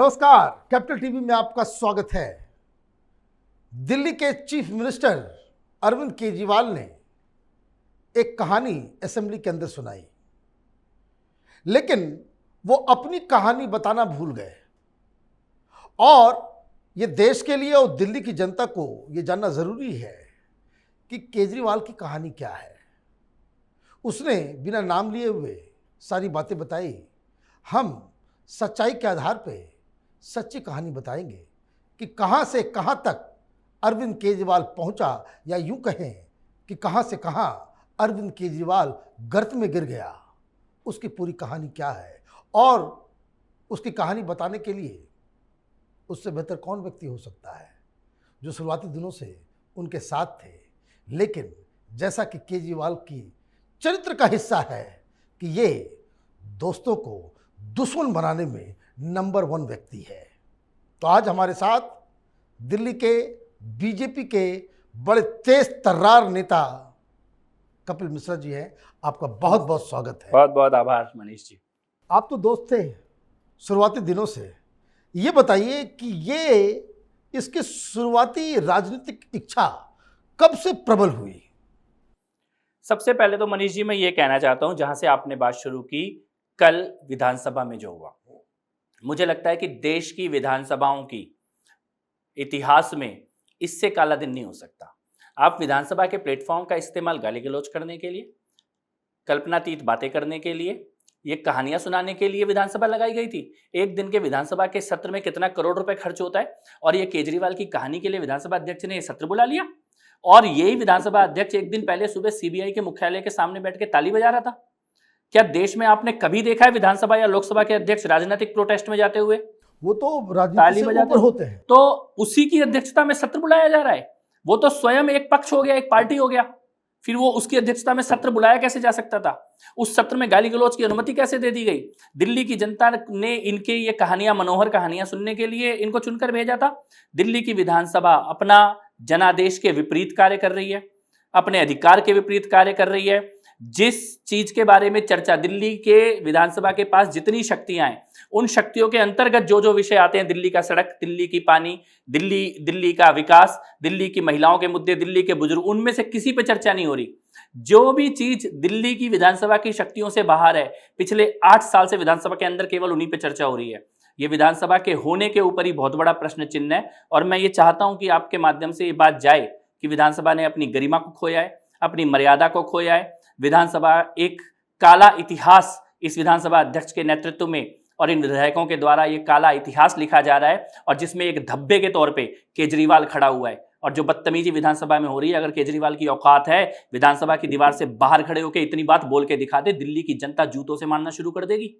नमस्कार, capital TV में आपका स्वागत है। दिल्ली के चीफ मिनिस्टर अरविंद केजरीवाल ने एक कहानी असेंबली के अंदर सुनाई, लेकिन वो अपनी कहानी बताना भूल गए और ये देश के लिए और दिल्ली की जनता को ये जानना जरूरी है कि केजरीवाल की कहानी क्या है। उसने बिना नाम लिए हुए सारी बातें बताई। हम सच्चाई के आधार पे सच्ची कहानी बताएंगे कि कहां से कहां तक अरविंद केजरीवाल पहुंचा, या यूं कहें कि कहां से कहां अरविंद केजरीवाल गर्त में गिर गया। उसकी पूरी कहानी क्या है और उसकी कहानी बताने के लिए उससे बेहतर कौन व्यक्ति हो सकता है जो शुरुआती दिनों से उनके साथ थे, लेकिन जैसा कि केजरीवाल की चरित्र का हिस्सा है कि ये दोस्तों को दुश्मन बनाने में नंबर 1 व्यक्ति है। तो आज हमारे साथ दिल्ली के बीजेपी के बड़े तेज तर्रार नेता कपिल मिश्रा जी हैं। आपका बहुत बहुत स्वागत है। बहुत बहुत आभार मनीष जी। आप तो दोस्त थे शुरुआती दिनों से। ये बताइए कि ये इसकी शुरुआती राजनीतिक इच्छा कब से प्रबल हुई? सबसे पहले तो मनीष जी मैं ये कहना चाहता हूं, जहां से आपने बात शुरू की, कल विधानसभा में जो हुआ, मुझे लगता है कि देश की विधानसभाओं की इतिहास में इससे काला दिन नहीं हो सकता। आप विधानसभा के प्लेटफॉर्म का इस्तेमाल गाली गलौज करने के लिए, कल्पनातीत बातें करने के लिए, ये कहानियां सुनाने के लिए विधानसभा लगाई गई थी। एक दिन के विधानसभा के सत्र में कितना करोड़ रुपए खर्च होता है, और ये केजरीवाल की कहानी के लिए विधानसभा अध्यक्ष ने ये सत्र बुला लिया। और यही विधानसभा अध्यक्ष एक दिन पहले सुबह सीबीआई के मुख्यालय के सामने बैठ के ताली बजा रहा था। क्या देश में आपने कभी देखा है विधानसभा या लोकसभा के अध्यक्ष राजनीतिक प्रोटेस्ट में जाते हुए? वो तो राजनीति से ऊपर होते हैं। तो उसी की अध्यक्षता में सत्र बुलाया जा रहा है। वो तो स्वयं एक पक्ष हो गया, एक पार्टी हो गया, फिर वो उसकी अध्यक्षता में सत्र बुलाया कैसे जा सकता था? उस सत्र में गाली गलौज की अनुमति कैसे दे दी गई? दिल्ली की जनता ने इनके ये कहानियां, मनोहर कहानियां सुनने के लिए इनको चुनकर भेजा था। दिल्ली की विधानसभा अपना जनादेश के विपरीत कार्य कर रही है, अपने अधिकार के विपरीत कार्य कर रही है। जिस चीज के बारे में चर्चा, दिल्ली के विधानसभा के पास जितनी शक्तियां हैं, उन शक्तियों के अंतर्गत जो जो विषय आते हैं, दिल्ली का सड़क, दिल्ली की पानी, दिल्ली का विकास, दिल्ली की महिलाओं के मुद्दे, दिल्ली के बुजुर्ग, उनमें से किसी पे चर्चा नहीं हो रही। जो भी चीज दिल्ली की विधानसभा की शक्तियों से बाहर है, पिछले 8 साल से विधानसभा के अंदर केवल उन्हीं पे चर्चा हो रही है। ये विधानसभा के होने के ऊपर ही बहुत बड़ा प्रश्न चिन्ह है। और मैं ये चाहता हूं कि आपके माध्यम से ये बात जाए कि विधानसभा ने अपनी गरिमा को खोया है, अपनी मर्यादा को खोया है। विधानसभा एक काला इतिहास इस विधानसभा अध्यक्ष के नेतृत्व में और इन विधायकों के द्वारा ये काला इतिहास लिखा जा रहा है, और जिसमें एक धब्बे के तौर पे केजरीवाल खड़ा हुआ है। और जो बदतमीजी विधानसभा में हो रही है, अगर केजरीवाल की औकात है विधानसभा की दीवार से बाहर खड़े होकर इतनी बात बोल के दिखा दे, दिल्ली की जनता जूतों से मारना शुरू कर देगी।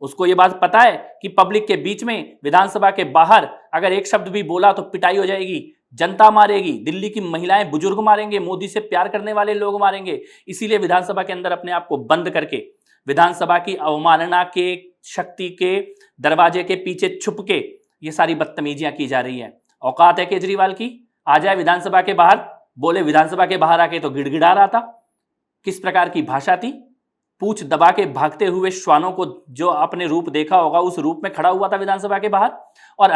उसको ये बात पता है कि पब्लिक के बीच में, विधानसभा के बाहर अगर एक शब्द भी बोला तो पिटाई हो जाएगी, जनता मारेगी, दिल्ली की महिलाएं बुजुर्ग मारेंगे, मोदी से प्यार करने वाले लोग मारेंगे। इसीलिए विधानसभा के अंदर अपने आप को बंद करके विधानसभा की अवमानना के शक्ति के दरवाजे के पीछे छुप के ये सारी बदतमीजियां की जा रही है। औकात है केजरीवाल की, आ जाए विधानसभा के बाहर, बोले विधानसभा के बाहर आके तो गिड़गिड़ा रहा था। किस प्रकार की भाषा थी? पूछ दबा के भागते हुए श्वानों को जो आपने रूप देखा होगा, उस रूप में खड़ा हुआ था विधानसभा के बाहर। और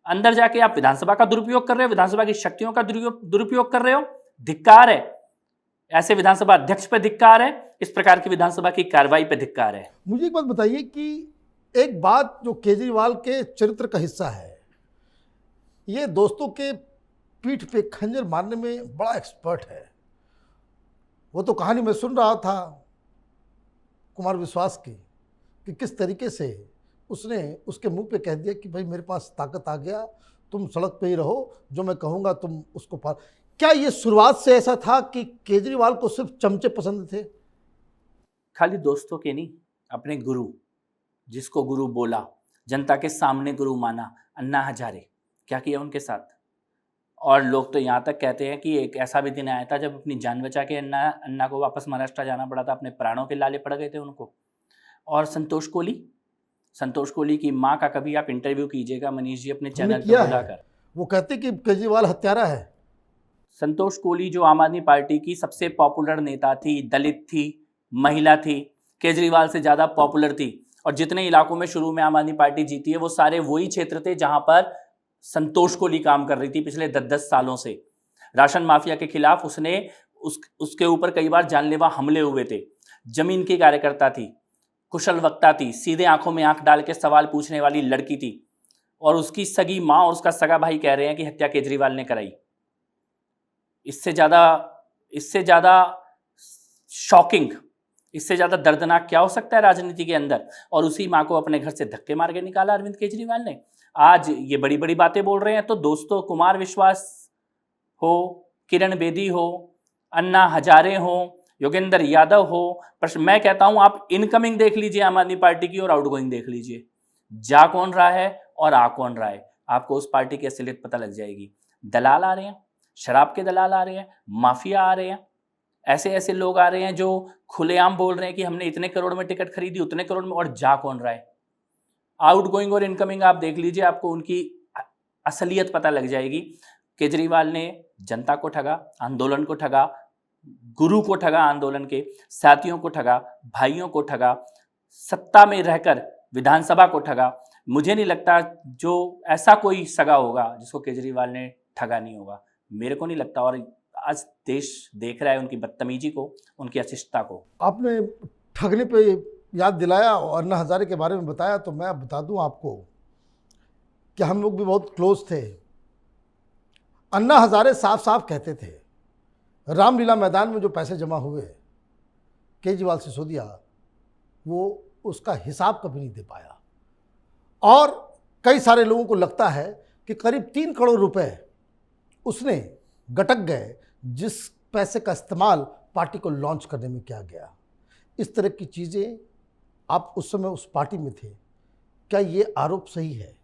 अंदर जाके आप विधानसभा का दुरुपयोग कर रहे हो, विधानसभा की शक्तियों का दुरुपयोग कर रहे हो। धिक्कार है, ऐसे विधानसभा अध्यक्ष पे धिक्कार है, इस प्रकार की विधानसभा की कार्रवाई पे धिक्कार है। मुझे एक बात बताइए कि एक बात जो केजरीवाल के चरित्र का हिस्सा है, ये दोस्तों के पीठ पे खंजर मारने में बड़ा एक्सपर्ट है। वो तो कहानी मैं सुन रहा था कुमार विश्वास की, कि किस तरीके से उसने उसके मुंह पे कह दिया कि भाई मेरे पास ताकत आ गया, तुम सड़क पे ही रहो, जो मैं कहूँगा तुम उसको पार। क्या ये शुरुआत से ऐसा था कि केजरीवाल को सिर्फ चमचे पसंद थे? खाली दोस्तों के नहीं, अपने गुरु, जिसको गुरु बोला, जनता के सामने गुरु माना, अन्ना हजारे, क्या किया उनके साथ। और लोग तो यहाँ तक कहते हैं कि एक ऐसा भी दिन आया था जब अपनी जान बचा के अन्ना को वापस महाराष्ट्र जाना पड़ा था, अपने प्राणों के लाले पड़ गए थे उनको। और संतोष कोहली की माँ का कभी आप इंटरव्यू कीजिएगा मनीष जी अपने चैनल पर बुलाकर, वो कहते कि केजरीवाल हत्यारा है। संतोष कोहली जो आम आदमी पार्टी की सबसे पॉपुलर नेता थी, दलित थी, महिला थी, केजरीवाल से ज़्यादा पॉपुलर थी, और जितने इलाकों में शुरू में आम आदमी पार्टी जीती है वो सारे वही क्षेत्र थे जहां पर संतोष कोहली काम कर रही थी पिछले 10-10 सालों से। राशन माफिया के खिलाफ उसके ऊपर कई बार जानलेवा हमले हुए थे। जमीन की कार्यकर्ता थी, कुशल वक्ता थी, सीधे आंखों में आंख डाल के सवाल पूछने वाली लड़की थी, और उसकी सगी मां और उसका सगा भाई कह रहे हैं कि हत्या केजरीवाल ने कराई। इससे ज्यादा शॉकिंग, इससे ज्यादा दर्दनाक क्या हो सकता है राजनीति के अंदर। और उसी मां को अपने घर से धक्के मार के निकाला अरविंद केजरीवाल ने। आज ये बड़ी बड़ी बातें बोल रहे हैं तो दोस्तों, कुमार विश्वास हो, किरण बेदी हो, अन्ना हजारे हो, योगेंद्र यादव हो, पर मैं कहता हूं आप इनकमिंग देख लीजिए आम आदमी पार्टी की और आउटगोइंग देख लीजिए। जा कौन रहा है और आ कौन रहा है, आपको उस पार्टी की असलियत पता लग जाएगी। दलाल आ रहे हैं, शराब के दलाल आ रहे हैं, माफिया आ रहे हैं, ऐसे ऐसे लोग आ रहे हैं जो खुलेआम बोल रहे हैं कि हमने इतने करोड़ में टिकट खरीदी, उतने करोड़ में, और जा कौन रहा है। आउटगोइंग और इनकमिंग आप देख लीजिए, आपको उनकी असलियत पता लग जाएगी। केजरीवाल ने जनता को ठगा, आंदोलन को ठगा, गुरु को ठगा, आंदोलन के साथियों को ठगा, भाइयों को ठगा, सत्ता में रहकर विधानसभा को ठगा। मुझे नहीं लगता जो ऐसा कोई सगा होगा जिसको केजरीवाल ने ठगा नहीं होगा, मेरे को नहीं लगता। और आज देश देख रहा है उनकी बदतमीजी को, उनकी अशिष्टता को। आपने ठगने पे याद दिलाया और अन्ना हजारे के बारे में बताया, तो मैं बता दूं आपको कि हम लोग भी बहुत क्लोज थे। अन्ना हजारे साफ साफ कहते थे, रामलीला मैदान में जो पैसे जमा हुए केजरीवाल सिसोदिया, वो उसका हिसाब कभी नहीं दे पाया। और कई सारे लोगों को लगता है कि करीब 3 करोड़ रुपए उसने गटक गए, जिस पैसे का इस्तेमाल पार्टी को लॉन्च करने में किया गया। इस तरह की चीज़ें, आप उस समय उस पार्टी में थे, क्या ये आरोप सही है?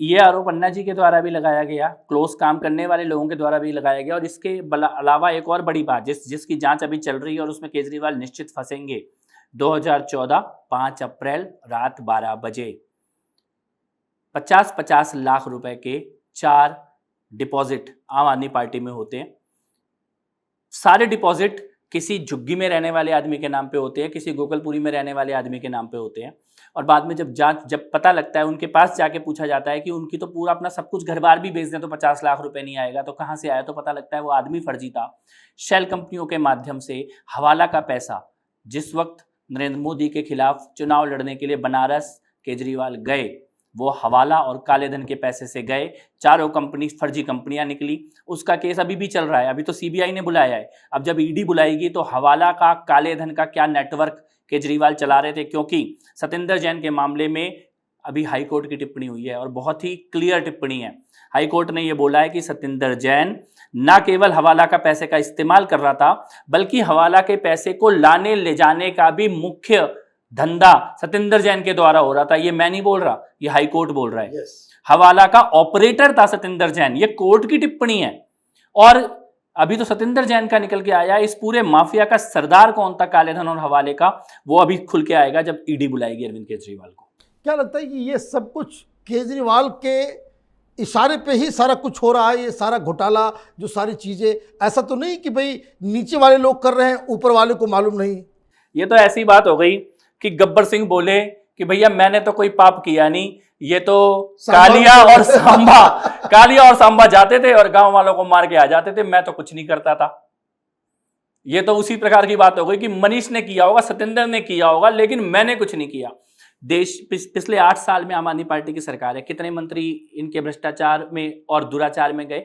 ये आरोप अन्ना जी के द्वारा भी लगाया गया, क्लोज काम करने वाले लोगों के द्वारा भी लगाया गया। और इसके अलावा एक और बड़ी बात जिसकी जांच अभी चल रही है और उसमें केजरीवाल निश्चित फंसेंगे। 2014 5 अप्रैल रात 12 बजे 50-50 लाख रुपए के 4 डिपॉजिट आम आदमी पार्टी में होते हैं। सारे डिपॉजिट किसी झुग्गी में रहने वाले आदमी के नाम पे होते हैं, किसी गोकलपुरी में रहने वाले आदमी के नाम पे होते हैं। और बाद में जब पता लगता है, उनके पास जाके पूछा जाता है कि उनकी तो पूरा अपना सब कुछ घर बार भी बेच दें तो 50 लाख रुपए नहीं आएगा, तो कहाँ से आया, तो पता लगता है वो आदमी फर्जी था। शेल कंपनियों के माध्यम से हवाला का पैसा, जिस वक्त नरेंद्र मोदी के खिलाफ चुनाव लड़ने के लिए बनारस केजरीवाल गए, वो हवाला और काले धन के पैसे से गए। 4 कंपनी फर्जी कंपनियां निकली। उसका केस अभी भी चल रहा है, अभी तो सीबीआई ने बुलाया है। अब जब ईडी बुलाएगी तो हवाला का, काले धन का क्या नेटवर्क केजरीवाल चला रहे थे, क्योंकि सतिंदर जैन के मामले में अभी हाईकोर्ट की टिप्पणी हुई है और बहुत ही क्लियर टिप्पणी है। हाईकोर्ट ने यह बोला है कि सतिंदर जैन न केवल हवाला का पैसे का इस्तेमाल कर रहा था, बल्कि हवाला के पैसे को लाने ले जाने का भी मुख्य धंधा सतिंदर जैन के द्वारा हो रहा था। ये मैं नहीं बोल रहा, ये हाईकोर्ट बोल रहा है। हवाला का ऑपरेटर था सतिंदर जैन, ये कोर्ट की टिप्पणी है। और अभी तो सतिंदर जैन का निकल के आया, इस पूरे माफिया का सरदार कौन था काले धन और हवाले का, वो अभी खुल के आएगा जब ईडी बुलाएगी अरविंद केजरीवाल को। क्या लगता है कि ये सब कुछ केजरीवाल के इशारे पे ही सारा कुछ हो रहा है? ये सारा घोटाला, जो सारी चीजें, ऐसा तो नहीं कि भाई नीचे वाले लोग कर रहे हैं, ऊपर वाले को मालूम नहीं? ये तो ऐसी बात हो गई कि गब्बर सिंह बोले कि भैया मैंने तो कोई पाप किया नहीं, ये तो कालिया और सांबा जाते थे और गांव वालों को मार के आ जाते थे, मैं तो कुछ नहीं करता था। ये तो उसी प्रकार की बात हो गई कि मनीष ने किया होगा, सतिंदर ने किया होगा, लेकिन मैंने कुछ नहीं किया। देश पिछले 8 साल में आम आदमी पार्टी की सरकार है, कितने मंत्री इनके भ्रष्टाचार में और दुराचार में गए?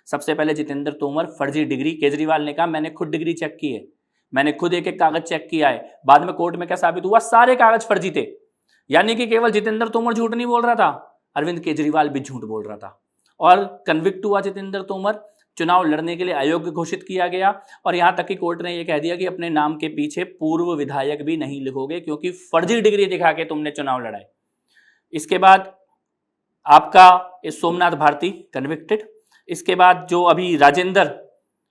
सबसे पहले जितेंद्र तोमर, फर्जी डिग्री। केजरीवाल ने कहा मैंने खुद डिग्री चेक की है, मैंने खुद एक एक कागज चेक किया है। बाद में कोर्ट में क्या साबित हुआ? सारे कागज फर्जी थे। यानी कि केवल जितेंद्र तोमर झूठ नहीं बोल रहा था, अरविंद केजरीवाल भी झूठ बोल रहा था। और कन्विक्ट हुआ जितेंद्र तोमर, चुनाव लड़ने के लिए अयोग्य घोषित किया गया। और यहां तक कि कोर्ट ने यह कह दिया कि अपने नाम के पीछे पूर्व विधायक भी नहीं लिखोगे, क्योंकि फर्जी डिग्री दिखा के तुमने चुनाव लड़ाए। इसके बाद आपका सोमनाथ भारती कन्विक्टेड। इसके बाद जो अभी राजेंद्र,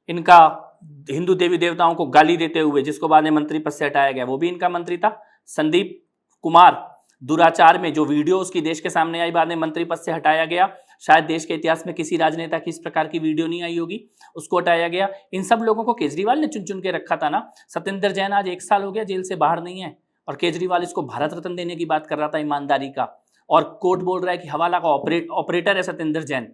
इनका हिंदू देवी देवताओं को गाली देते हुए जिसको बाद में मंत्री पद से हटाया गया, वो भी इनका मंत्री था। संदीप कुमार, दुराचार में जो वीडियो उसकी देश के सामने आई, बाद में मंत्री पद से हटाया गया। शायद देश के इतिहास में किसी राजनेता की इस प्रकार की वीडियो नहीं आई होगी, उसको हटाया गया। इन सब लोगों को केजरीवाल ने चुन चुन के रखा था ना। सतिंदर जैन आज 1 साल हो गया जेल से बाहर नहीं है, और केजरीवाल इसको भारत रत्न देने की बात कर रहा था ईमानदारी का, और कोर्ट बोल रहा है कि हवाला का ऑपरेटर है सत्येंद्र जैन।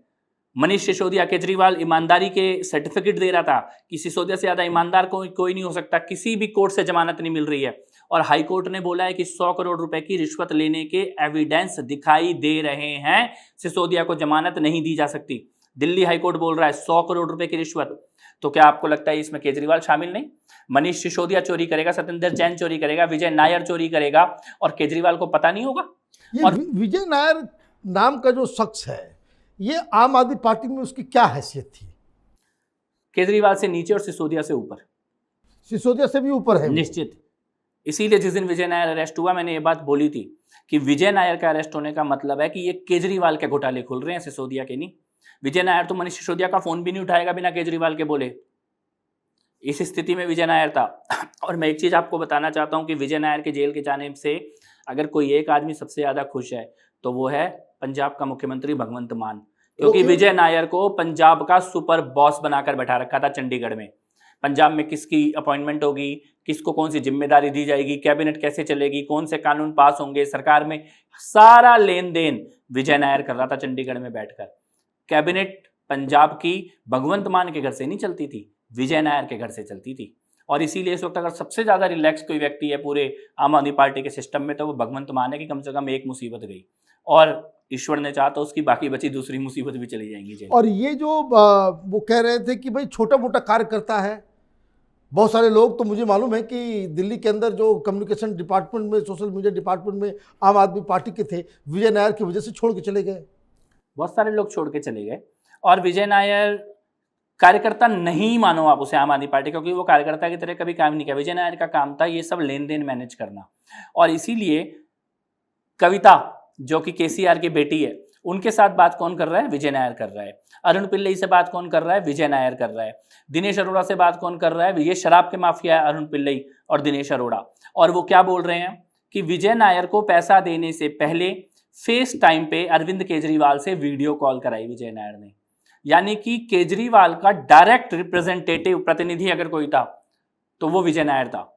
मनीष सिसोदिया केजरीवाल ईमानदारी के सर्टिफिकेट दे रहा था कि सिसोदिया से ज्यादा ईमानदार कोई नहीं हो सकता, किसी भी कोर्ट से जमानत नहीं मिल रही है। और हाई कोर्ट ने बोला है कि 100 करोड़ रुपए की रिश्वत लेने के एविडेंस दिखाई दे रहे हैं, सिसोदिया को जमानत नहीं दी जा सकती। दिल्ली हाई कोर्ट बोल रहा है 100 करोड़ रुपए की रिश्वत। तो क्या आपको लगता है इसमें केजरीवाल शामिल नहीं? मनीष सिसोदिया चोरी करेगा, सत्येंद्र जैन चोरी करेगा, विजय नायर चोरी करेगा, और केजरीवाल को पता नहीं होगा? ये और विजय नायर नाम का जो शख्स है, ये आम आदमी पार्टी में उसकी क्या हैसियत थी? केजरीवाल से नीचे और सिसोदिया से ऊपर, सिसोदिया से भी ऊपर है वो। निश्चित। इसीलिए जिस दिन विजय नायर अरेस्ट हुआ, मैंने ये बात बोली थी कि विजय नायर का अरेस्ट होने का मतलब है कि ये केजरीवाल के घोटाले खुल रहे हैं, सिसोदिया के नहीं। विजय नायर तो मनीष सिसोदिया का फोन भी नहीं उठाएगा बिना केजरीवाल के बोले। इस स्थिति में विजय नायर था। और मैं एक चीज आपको बताना चाहता हूं कि विजय नायर के जेल के जाने से अगर कोई एक आदमी सबसे ज्यादा खुश है तो वो है पंजाब का मुख्यमंत्री भगवंत मान, क्योंकि विजय नायर को पंजाब का सुपर बॉस बनाकर बैठा रखा था चंडीगढ़ में। पंजाब में किसकी अपॉइंटमेंट होगी, किसको कौन सी जिम्मेदारी दी जाएगी, कैबिनेट कैसे चलेगी, कौन से कानून पास होंगे सरकार में, सारा लेन देन विजय नायर कर रहा था चंडीगढ़ में बैठकर। कैबिनेट पंजाब की भगवंत मान के घर से नहीं चलती थी, विजय नायर के घर से चलती थी। और इसीलिए इस वक्त अगर सबसे ज्यादा रिलैक्स कोई व्यक्ति है पूरे आम आदमी पार्टी के सिस्टम में तो वो भगवंत मान है कि कम से कम एक मुसीबत गई, और ईश्वर ने चाहा तो उसकी बाकी बची दूसरी मुसीबत भी चली जाएंगी जेल। और ये जो वो कह रहे थे कि भाई छोटा मोटा कार्य करता है, बहुत सारे लोग तो मुझे मालूम है कि दिल्ली के अंदर जो कम्युनिकेशन डिपार्टमेंट में, सोशल मीडिया डिपार्टमेंट में आम आदमी पार्टी के थे, विजय नायर की वजह से छोड़ के चले गए। बहुत सारे लोग छोड़ के चले गए। और विजय नायर कार्यकर्ता नहीं मानो आप उसे आम आदमी पार्टी, क्योंकि वो कार्यकर्ता की तरह कभी काम नहीं किया। विजय नायर का काम था ये सब लेन देन मैनेज करना। और इसीलिए कविता जो कि केसीआर की बेटी है, उनके साथ बात कौन कर रहा है? विजय नायर कर रहा है। अरुण पिल्लई से बात कौन कर रहा है? विजय नायर कर रहा है। दिनेश अरोड़ा से बात कौन कर रहा है? ये शराब के माफिया है अरुण पिल्लई और दिनेश अरोड़ा। और वो क्या बोल रहे हैं कि विजय नायर को पैसा देने से पहले फेस टाइम पे अरविंद केजरीवाल से वीडियो कॉल कराई विजय नायर ने। यानी कि केजरीवाल का डायरेक्ट रिप्रेजेंटेटिव, प्रतिनिधि अगर कोई था तो वो विजय नायर था।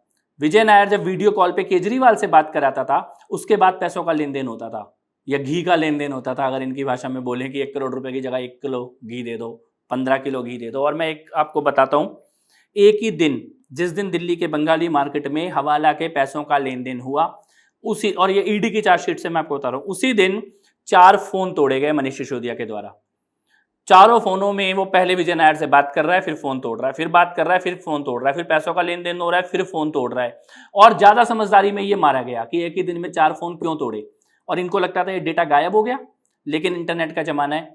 विजय नायर जब वीडियो कॉल पे केजरीवाल से बात कराता था, उसके बाद पैसों का लेन देन होता था, या घी का लेन देन होता था। अगर इनकी भाषा में बोलें कि 1 करोड़ रुपए की जगह 1 किलो घी दे दो, 15 किलो घी दे दो। और मैं एक आपको बताता हूं, एक ही दिन, जिस दिन दिल्ली के बंगाली मार्केट में हवाला के पैसों का लेन देन हुआ, उसी, और ये ईडी की चार्जशीट से मैं आपको बता रहा हूं, उसी दिन 4 फोन तोड़े गए मनीष सिसोदिया के द्वारा। चारों फोनों में वो पहले विजय नायर से बात कर रहा है, फिर फोन तोड़ रहा है, फिर बात कर रहा है, फिर फोन तोड़ रहा है, फिर पैसों का लेन देन हो रहा है, फिर फोन तोड़ रहा है। और ज्यादा समझदारी में ये मारा गया कि एक ही दिन में 4 फोन क्यों तोड़े। और इनको लगता था ये डेटा गायब हो गया, लेकिन इंटरनेट का जमाना है,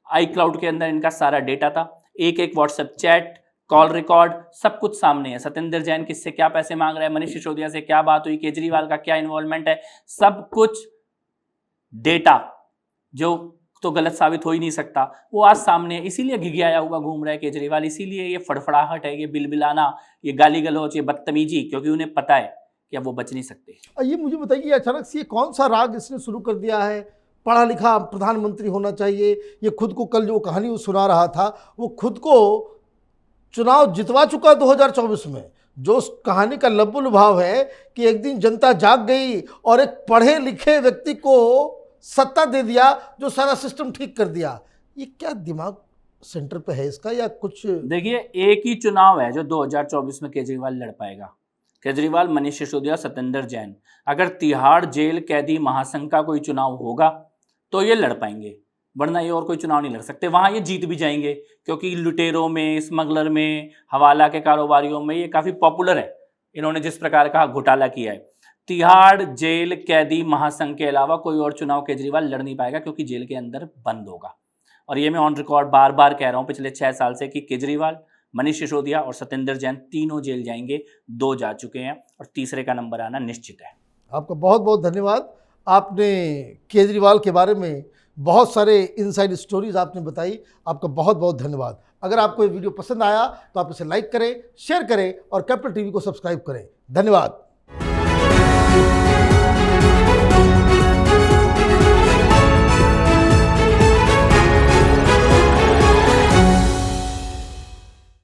आई क्लाउड के अंदर इनका सारा डेटा था। एक एक व्हाट्सएप चैट, कॉल रिकॉर्ड, सब कुछ सामने है। सत्येंद्र जैन किससे क्या पैसे मांग रहा है, मनीष सिसोदिया से क्या बात हुई, केजरीवाल का क्या इन्वॉल्वमेंट है, सब कुछ डेटा जो तो गलत साबित हो ही नहीं सकता, वो आज सामने है। इसीलिए घिघियाया हुआ घूम रहा है केजरीवाल, इसीलिए ये फड़फड़ाहट है, ये बिलबिलाना, ये गाली गलौज, ये बदतमीजी, क्योंकि उन्हें पता है कि अब वो बच नहीं सकते। ये मुझे बताइए, अचानक से ये कौन सा राग इसने शुरू कर दिया है? पढ़ा लिखा प्रधानमंत्री होना चाहिए। ये खुद को, कल जो कहानी वो सुना रहा था, वो खुद को चुनाव जितवा चुका 2024 में। जो उस कहानी का लब्बु लुभाव है कि एक दिन जनता जाग गई और एक पढ़े लिखे व्यक्ति को सत्ता दे दिया, जो सारा सिस्टम ठीक कर दिया। ये क्या दिमाग सेंटर पे है इसका, या कुछ? देखिए, एक ही चुनाव है जो 2024 में केजरीवाल लड़ पाएगा। केजरीवाल, मनीष सिसोदिया, सत्येंद्र जैन। अगर तिहाड़ जेल कैदी महासंघ का कोई चुनाव होगा तो ये लड़ पाएंगे, वरना ये और कोई चुनाव नहीं लड़ सकते। वहां ये जीत भी जाएंगे, क्योंकि लुटेरों में, स्मगलर में, हवाला के कारोबारियों में ये काफी पॉपुलर है। इन्होंने जिस प्रकार का घोटाला किया है, तिहाड़ जेल कैदी महासंघ के अलावा कोई और चुनाव केजरीवाल लड़ नहीं पाएगा, क्योंकि जेल के अंदर बंद होगा। और ये मैं ऑन रिकॉर्ड बार बार कह रहा हूं पिछले 6 साल से कि केजरीवाल, मनीष सिसोदिया और सत्येंद्र जैन तीनों जेल जाएंगे। 2 जा चुके हैं और तीसरे का नंबर आना निश्चित है। आपका बहुत बहुत धन्यवाद। आपने केजरीवाल के बारे में बहुत सारे इनसाइड स्टोरीज आपने बताई। आपका बहुत बहुत धन्यवाद। अगर आपको ये वीडियो पसंद आया तो आप इसे लाइक करें, शेयर करें और कैपिटल टीवी को सब्सक्राइब करें। धन्यवाद।